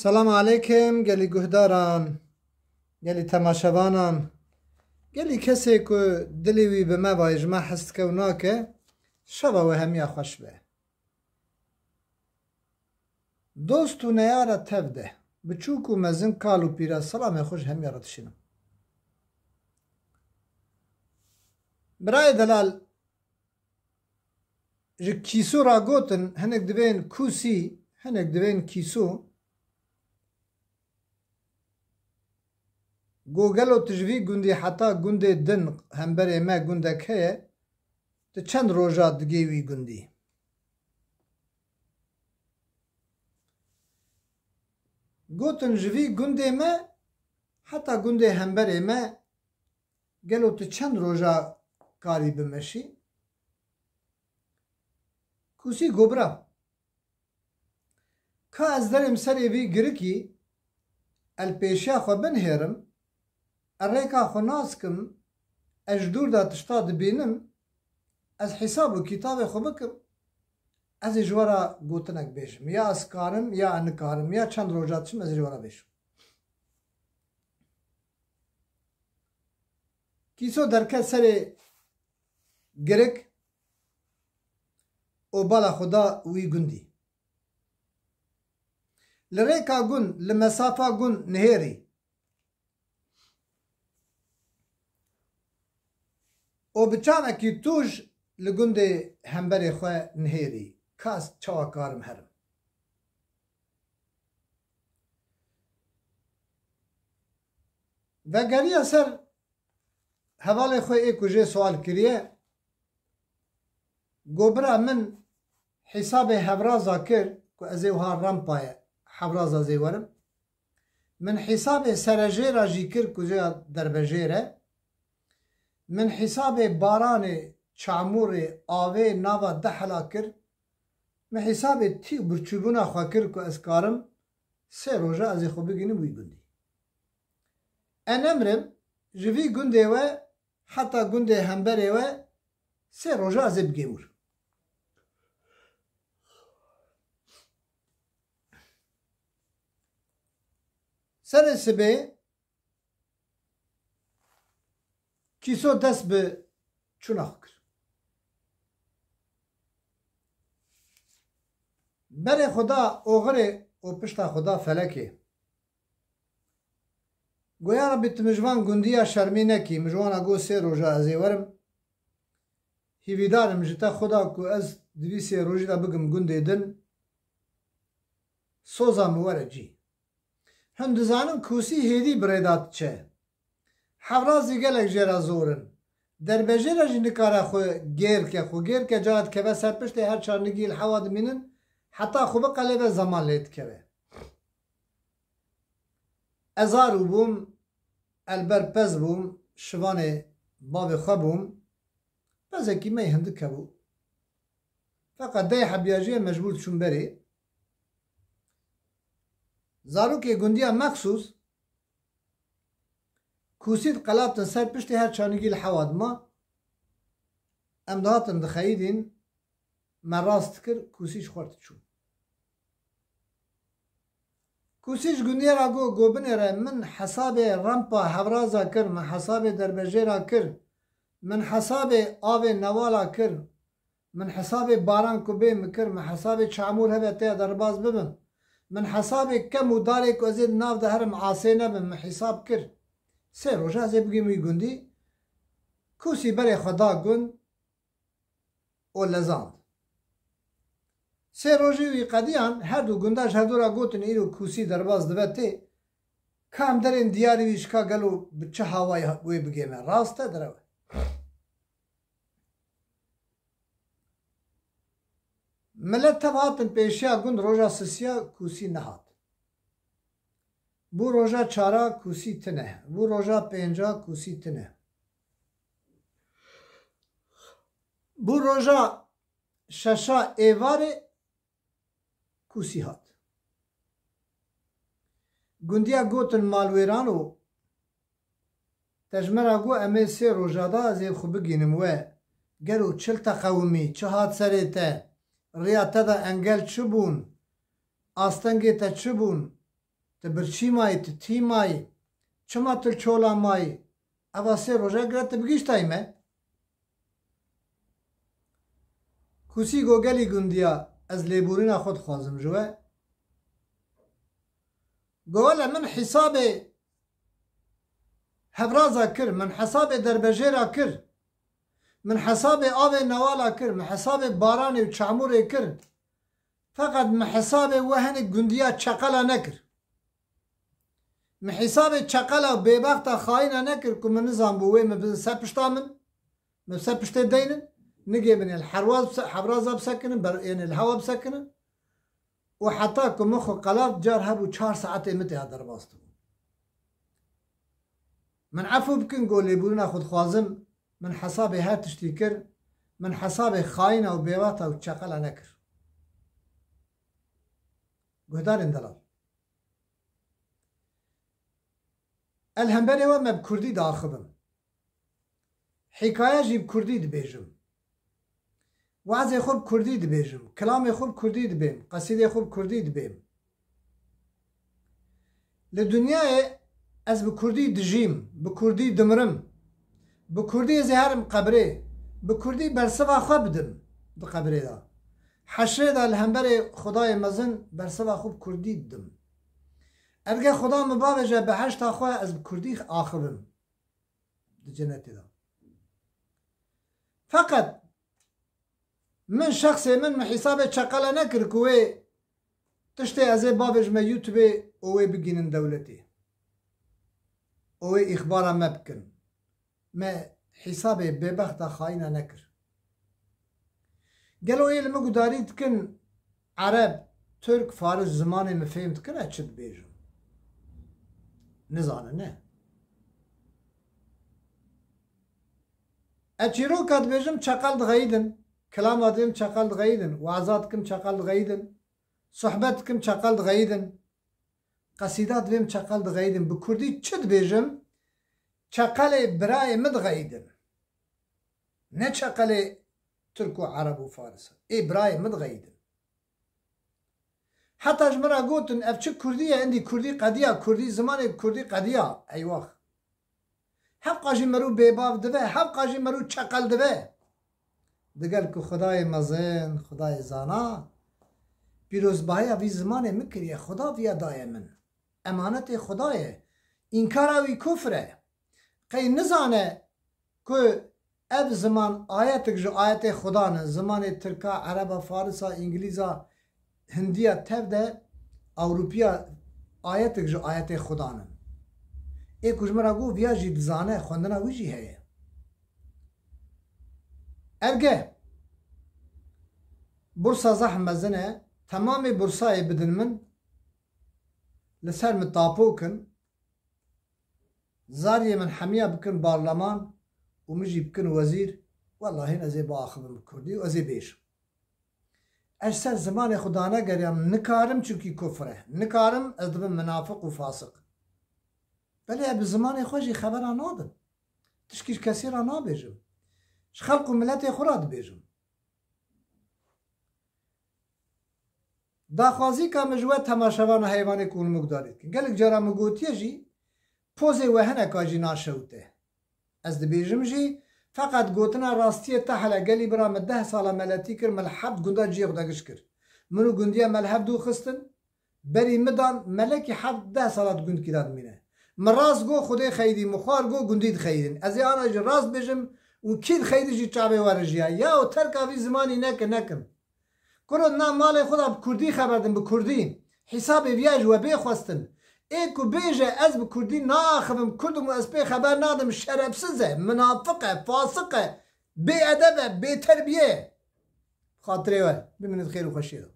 سلام علیکم گلی گهداران گلی تماشاوانان گلی کسی که دلی وی به ما وایج ما حست کونا که شبا و همیا خوش به دوست و نیاره تفده بچوک و مزن کالو پیرا سلام خوش همیا را تشینم برای دلال جه کیسو را گوتن هنک دوین کوسی هنک دوین کیسو گوگل و تجوی گوندی حتا گونده دن همبره ما گونده که تو چند روژات دگیوی گوندی گوتن جوی گونده ما حتا گونده همبره ما گلو تو چند روژا کاری بمشی کوسی گوبرا که از درم سری وی گرکی الپیشا خو بنهرم الریکا خو ناسکم اجدور دا تشتا دبینم از حساب و کتاب خو بکم از جوارا گوتنک بیشم یا از کارم یا انکارم یا چند روجاتشم از جوارا بیشم کیسو درکت سر گرک او بالا خدا وی گندی لریکا گون لمسافا گون نهری او بچانه کی توش لگنده همبر خواه نهری کاس چوا کارم هرم و گری اثر حواله خواه ای کجه سوال کریه گوبرا من حساب هورازا کر که ازی وها رمپایه حورازا زیورم من حساب سرجیرا جی کر کجه دربجیره من حساب باران چامور آوه ناوا دحلا کر من حساب تی برچوبونا خواه کر که از کارم سه روژه از خو بگینم وی گندی ان امرم جوی گنده و حتی گنده همبره و سه روژه از بگیور سر سبه کیسو دست به چوناخ کر بره خدا اوغره او پشتا خدا فلکه گویا را بیت مجوان گندیا شرمی نکی مجوان اگو سه روژه ازی ورم هیویدارم جتا خدا که از دوی سه روژه دا بگم گنده دن سوزا موره جی هندزانم کوسی هیدی بریدات چه حورازی گلک جرا زورن در بجرا جی نکارا خو گیر که جاد که به سرپشت هر چارنگی الحواد مینن حتی خوب قلب زمان لید که به ازارو بوم البر پز بوم شوان باب خواه بوم پزکی می هندک بو فقط ده حبیاجی مجبور چون بری زارو که گندیا مخصوص کوسید قلابتن سر پشتی هر چانگی الحواد ما امدهاتن دخیدین من راست کر کوسیش خورد چون کوسیش گندیا را گو بنه را من حساب رمپا حورازا کر من حساب دربجه را کر من حساب آب نوالا کر من حساب باران کو بیم کر من حساب چامور هبه ته درباز ببم من حساب کم و داره که ازید ناو ده هرم عاصه نبم من حساب کر سه روژه از بگیم وی گندی کوسی بره خدا گند او لزاند سه روژه وی قدیان هر دو گنداش هر دو را گوتن ایرو کوسی درباز دوته کام درین دیاری ویشکا گلو بچه هوای وی بگیمه راسته دروه ملت تبهاتن پیشیا گند روژا سسیا کوسی نهات بو روژا چارا کوسی تنه بو روژا پینجا کوسی تنه بو روژا ششا ایوار کوسی هات گندیا گوتن مالویرانو تجمرا گو امی سه روژا دا ازیب خو بگینم و گلو چلتا قومی چه هات سره ته ریاته دا انگل چه بون آستنگی تا چه بون تبرچی مای تی مای چما تل چولا مای اواسه روژه گرت بگیش تایمه کوسی گوگلی گندیا از لیبورین خود خوازم جوه گوالا من حساب هفرازا کر من حساب دربجیرا کر من حساب آب نوالا کر من حساب باران و چعمور کر فقط من حساب وهن گندیا چقلا نکر من حساب چقلا و بیبختا خائنا نکر که من نظام بوه من سپشتا من سپشتا دینن نجي من الحرازة بسكنن يعني الهواء بسكنن وحتى كمخو قلاب جار هبو 4 ساعات متى هذا رباستو من عفو بكن قولي بولنا خود خوازم من حسابي هات تشتيكر من حسابي خاينة وبيواتا وتشاقلا نكر قهدار اندلال الهمبري وما بكردي داخبم حكاية جي بكردي دبيجم وعظ خوب کردی دبیجم کلام خوب کردی دبیم قصیده خوب کردی دبیم لدنیای از بکردی دجیم بکردی دمرم بکردی زهرم قبره بکردی برسوا خوب بدم دو قبره دا حشره دا الهمبر خدای مزن برسوا خوب کردی دم ارگه خدا مبارجه به هشت خواه از بکردی آخبم دو جنتی دا فقط من شخصي من حسابي شقلا نكر كوي تشتي ازي بابج ما يوتيوب اوي بجنن دولتي اوي اخبارا ما بكن ما حسابي ببخت خاينه نكر قالوا ايه لما قداري تكن عرب ترك فارس زماني ما فهمت كن اتشد بيجو نزانا نه اتشيرو كاد بيجم شقل دغيدن كلاماتكم شقل غيدن وعظاتكم شقل غيدن صحبتكم شقل غيدن قصيدات بهم شقل غيدن بكردي تشد بيجم شقل براي مد غيدن نه شقل تركو عرب وفارس اي براي مد غيدن حتى اجمرا قوتن افش كردية عندي كردي قديا كردي زمان كردي قديا ايواخ حبقا جي مرو بيباب دبه حبقا جي مرو شقل دبه دقل که خدای مزن خدای زانا پیروز بایا وی زمان مکریه خدا ویا دای من امانت خدایه اینکارا وی کفره قی نزانه که اب زمان آیتک جو آیت خدا نه زمان ترکا عربا فارسا انگلیزا هندیا تبده اوروپیا آیتک جو آیت خدا نه ای کجمرا گو ویا جی دزانه خوندنا وی جی هیه ارگه برسا زحم مزنه تمام برسای بدن من لسر متطابوكن زارية من حمية بكن بارلمان ومجي بكن وزير والله هنا زي باخذ بكردي وزي بيش أجسر زمان خدانا قريم نكارم چونكي كفره نكارم أزدب منافق وفاسق بلي بزمان خوشي خبرا نادم تشكيش كثيرا نابيجم خلق ملتي خراد بيجم داخوازي كا مجوه تماشوان حيواني كون مقداريت كن قالك جارا مقوتيه جي پوزي وهنه كاجي ناشوته از دبيجم جي فقط قوتنا راستيه تحلا قالي برا من 10 سالا ملتي كر ملحب قندا جي قداقش كر منو قنديا ملحب دو خستن بري مدان ملكي حب 10 سالات قند كداد مينه من راس قو خدي خيدي مخار قو قنديد خيدن ازي انا جي راس بيجم وكيد خيدي جي چابه ورجيا يا و تركا في زماني نكن كرو نا مال خدا بكردي خبردن بكردي حسابي فياج وبي خواستن ايكو بيجا از بكردي ناخذم كردم اسبي خبر نادم شرفسزه منافقه فاسقه بي ادبه بي تربيه خاطري بمن خير وخشيه